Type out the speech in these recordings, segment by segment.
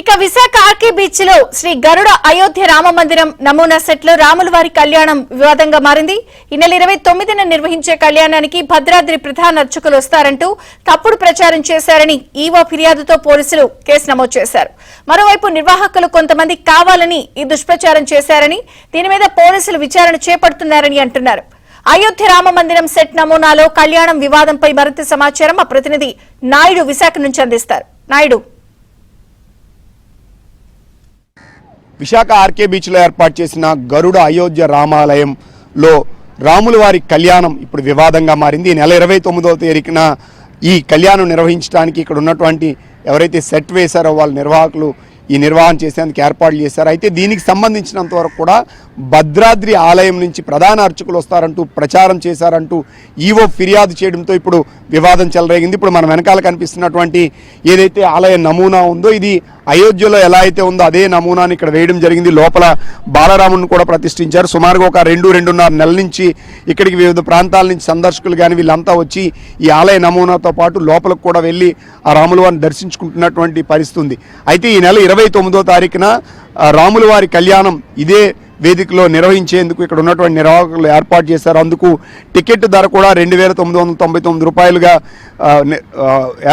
ఇక Visakha RK beach లో శ్రీ గరుడ అయోధ్య రామ మందిరం నమూనా సెట్ లో రాముల వారి కళ్యాణం వివాదంగా మారింది. ఈ నెల 29న నిర్వహించే కళ్యాణానికి భద్రాద్రి ప్రధాన అర్చకులు వస్తారంటూ తప్పుడు ప్రచారం చేశారని ఈవో ఫిర్యాదుతో పోలీసులు కేసు నమోదు చేశారు. మరోవైపు నిర్వాహకులు కొంతమంది కావాలని ఈ దుష్ప్రచారం చేశారని, దీని మీద పోలీసులు విచారణ చేపడుతున్నారని అంటున్నారు. అయోధ్య రామ మందిరం సెట్ నమూనాలో కళ్యాణం వివాదంపై మరింత సమాచారం మా ప్రతినిధి నాయుడు విశాఖ నుంచి అందిస్తారు. నాయుడు, విశాఖ ఆర్కే బీచ్లో ఏర్పాటు చేసిన గరుడ అయోధ్య రామాలయంలో రాముల వారి కళ్యాణం ఇప్పుడు వివాదంగా మారింది. ఈ నెల 29వ తేదీన ఈ కళ్యాణం నిర్వహించడానికి ఇక్కడ ఉన్నటువంటి ఎవరైతే సెట్ వేశారో వాళ్ళ నిర్వాహకులు ఈ నిర్వహణ చేసేందుకు ఏర్పాట్లు చేశారు. అయితే దీనికి సంబంధించినంత వరకు కూడా భద్రాద్రి ఆలయం నుంచి ప్రధాన అర్చకులు వస్తారంటూ ప్రచారం చేశారంటూ ఈవో ఫిర్యాదు చేయడంతో ఇప్పుడు వివాదం చెలరేగింది. ఇప్పుడు మన వెనకాల కనిపిస్తున్నటువంటి ఏదైతే ఆలయ నమూనా ఉందో ఇది అయోధ్యలో ఎలా అయితే ఉందో అదే నమూనాని ఇక్కడ వేయడం జరిగింది. లోపల బాలరాముని కూడా ప్రతిష్ఠించారు. సుమారుగా ఒక 2-2.5 నెలల నుంచి ఇక్కడికి వివిధ ప్రాంతాల నుంచి సందర్శకులు కానీ వీళ్ళంతా వచ్చి ఈ ఆలయ నమూనాతో పాటు లోపలికి కూడా వెళ్ళి ఆ రాముల వారిని దర్శించుకుంటున్నటువంటి పరిస్థితి ఉంది. అయితే ఈ నెల 29వ తారీఖున రాముల వారి కళ్యాణం ఇదే వేదికలో నిర్వహించేందుకు ఇక్కడ ఉన్నటువంటి నిర్వాహకులు ఏర్పాటు చేశారు. అందుకు టికెట్ ధర కూడా 2,999 రూపాయలుగా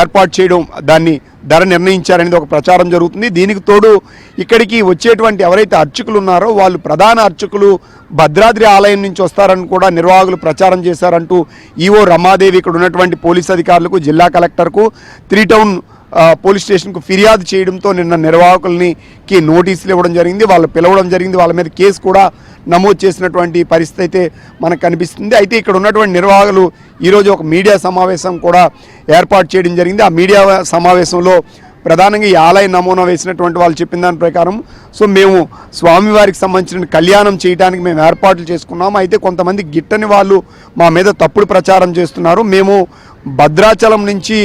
ఏర్పాటు చేయడం, దాన్ని ధర నిర్ణయించారనేది ఒక ప్రచారం జరుగుతుంది. దీనికి తోడు ఇక్కడికి వచ్చేటువంటి ఎవరైతే అర్చకులు ఉన్నారో వాళ్ళు ప్రధాన అర్చకులు భద్రాద్రి ఆలయం నుంచి వస్తారని కూడా నిర్వాహకులు ప్రచారం చేశారంటూ ఈవో రమాదేవి ఇక్కడ ఉన్నటువంటి పోలీస్ అధికారులకు, జిల్లా కలెక్టర్కు, 3 టౌన్ పోలీస్ స్టేషన్కు ఫిర్యాదు చేయడంతో నిన్న నిర్వాహకులకి నోటీసులు ఇవ్వడం జరిగింది. వాళ్ళు పిలవడం జరిగింది. వాళ్ళ మీద కేసు కూడా నమోదు చేసినటువంటి పరిస్థితి అయితే మనకు కనిపిస్తుంది. అయితే ఇక్కడ ఉన్నటువంటి నిర్వాహకులు ఈరోజు ఒక మీడియా సమావేశం కూడా ఏర్పాటు చేయడం జరిగింది. ఆ మీడియా సమావేశంలో ప్రధానంగా ఈ ఆలయ నమూనా వేసినటువంటి వాళ్ళు చెప్పిన దాని ప్రకారం మేము స్వామివారికి సంబంధించిన కళ్యాణం చేయడానికి మేము ఏర్పాట్లు చేసుకున్నాము. అయితే కొంతమంది గిట్టని వాళ్ళు మా మీద తప్పుడు ప్రచారం చేస్తున్నారు. మేము భద్రాచలం నుంచి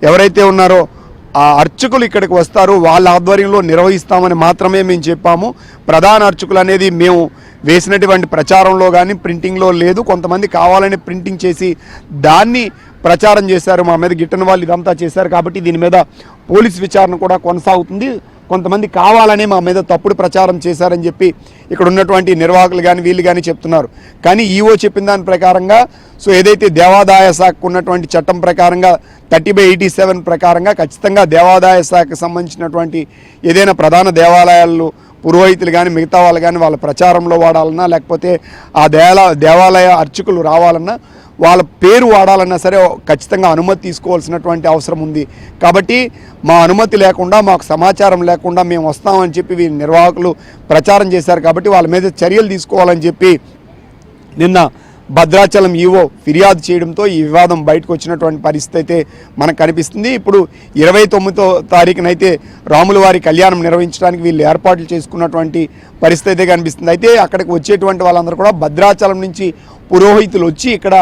ఎవరైతే ఉన్నారో ఆ అర్చకులు ఇక్కడికి వస్తారు, వాళ్ళ ఆధ్వర్యంలో నిర్వహిస్తామని మాత్రమే మేము చెప్పాము. ప్రధాన అర్చకులు అనేది మేము వేసినటువంటి ప్రచారంలో కానీ ప్రింటింగ్లో లేదు. కొంతమంది కావాలని ప్రింటింగ్ చేసి దాన్ని ప్రచారం చేశారు, మా మీద గిట్టని వాళ్ళు ఇదంతా చేశారు. కాబట్టి దీని మీద పోలీస్ విచారణ కూడా కొనసాగుతుంది. కొంతమంది కావాలని మా మీద తప్పుడు ప్రచారం చేశారని చెప్పి ఇక్కడ ఉన్నటువంటి నిర్వాహకులు కానీ వీళ్ళు కానీ చెప్తున్నారు. కానీ ఈవో చెప్పిన దాని ప్రకారంగా ఏదైతే దేవాదాయ శాఖకు ఉన్నటువంటి చట్టం ప్రకారంగా 30/87 ప్రకారంగా ఖచ్చితంగా దేవాదాయ శాఖకు సంబంధించినటువంటి ఏదైనా ప్రధాన దేవాలయాలు పురోహితులు కానీ మిగతా వాళ్ళు కానీ వాళ్ళ ప్రచారంలో వాడాలన్నా, లేకపోతే ఆ దేవాలయ అర్చకులు రావాలన్నా, వాళ్ళ పేరు వాడాలన్నా సరే ఖచ్చితంగా అనుమతి తీసుకోవాల్సినటువంటి అవసరం ఉంది. కాబట్టి మా అనుమతి లేకుండా, మాకు సమాచారం లేకుండా మేము వస్తామని చెప్పి వీరి నిర్వాహకులు ప్రచారం చేశారు. కాబట్టి వాళ్ళ మీద చర్యలు తీసుకోవాలని చెప్పి నిన్న భద్రాచలం ఈవో ఫిర్యాదు చేయడంతో ఈ వివాదం బయటకు వచ్చినటువంటి పరిస్థితి అయితే మనకు కనిపిస్తుంది. ఇప్పుడు 29వ తారీఖునైతే రాముల వారి కళ్యాణం నిర్వహించడానికి వీళ్ళు ఏర్పాట్లు చేసుకున్నటువంటి పరిస్థితి అయితే కనిపిస్తుంది. అయితే అక్కడికి వచ్చేటువంటి వాళ్ళందరూ కూడా భద్రాచలం నుంచి పురోహితులు వచ్చి ఇక్కడ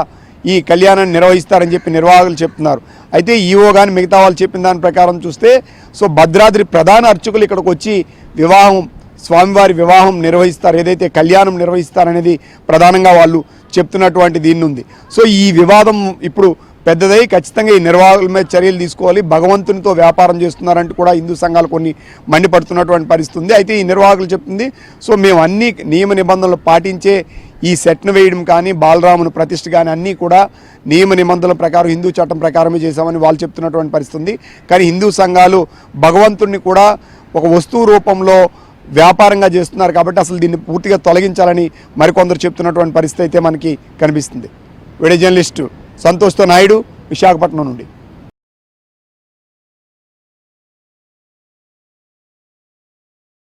ఈ కళ్యాణాన్ని నిర్వహిస్తారని చెప్పి నిర్వాహకులు చెప్తున్నారు. అయితే ఈవో కానీ మిగతా వాళ్ళు చెప్పిన దాని ప్రకారం చూస్తే భద్రాద్రి ప్రధాన అర్చకులు ఇక్కడికి వచ్చి స్వామివారి వివాహం నిర్వహిస్తారు, ఏదైతే కళ్యాణం నిర్వహిస్తారనేది ప్రధానంగా వాళ్ళు చెప్తున్నటువంటి దీన్ని ఉంది. ఈ వివాదం ఇప్పుడు పెద్దదై ఖచ్చితంగా ఈ నిర్వాహకుల మీద చర్యలు తీసుకోవాలి. భగవంతునితో వ్యాపారం చేస్తున్నారంటూ కూడా హిందూ సంఘాలు కొన్ని మండిపడుతున్నటువంటి పరిస్థితి ఉంది. అయితే ఈ నిర్వాహకులు చెప్తుంది మేము అన్ని నియమ నిబంధనలు పాటించే ఈ సెట్ను వేయడం కానీ, బాలరాముని ప్రతిష్ఠ కానీ అన్నీ కూడా నియమ నిబంధనల ప్రకారం హిందూ చట్టం ప్రకారమే చేశామని వాళ్ళు చెప్తున్నటువంటి పరిస్థితి ఉంది. కానీ హిందూ సంఘాలు భగవంతుడిని కూడా ఒక వస్తువు రూపంలో వ్యాపారంగా చేస్తున్నారు. కాబట్టి అసలు దీన్ని పూర్తిగా తొలగించాలని మరికొందరు చెప్తున్నటువంటి పరిస్థితి అయితే మనకి కనిపిస్తుంది. వీడియో జర్నలిస్టు సంతోష్తో నాయుడు, విశాఖపట్నం నుండి.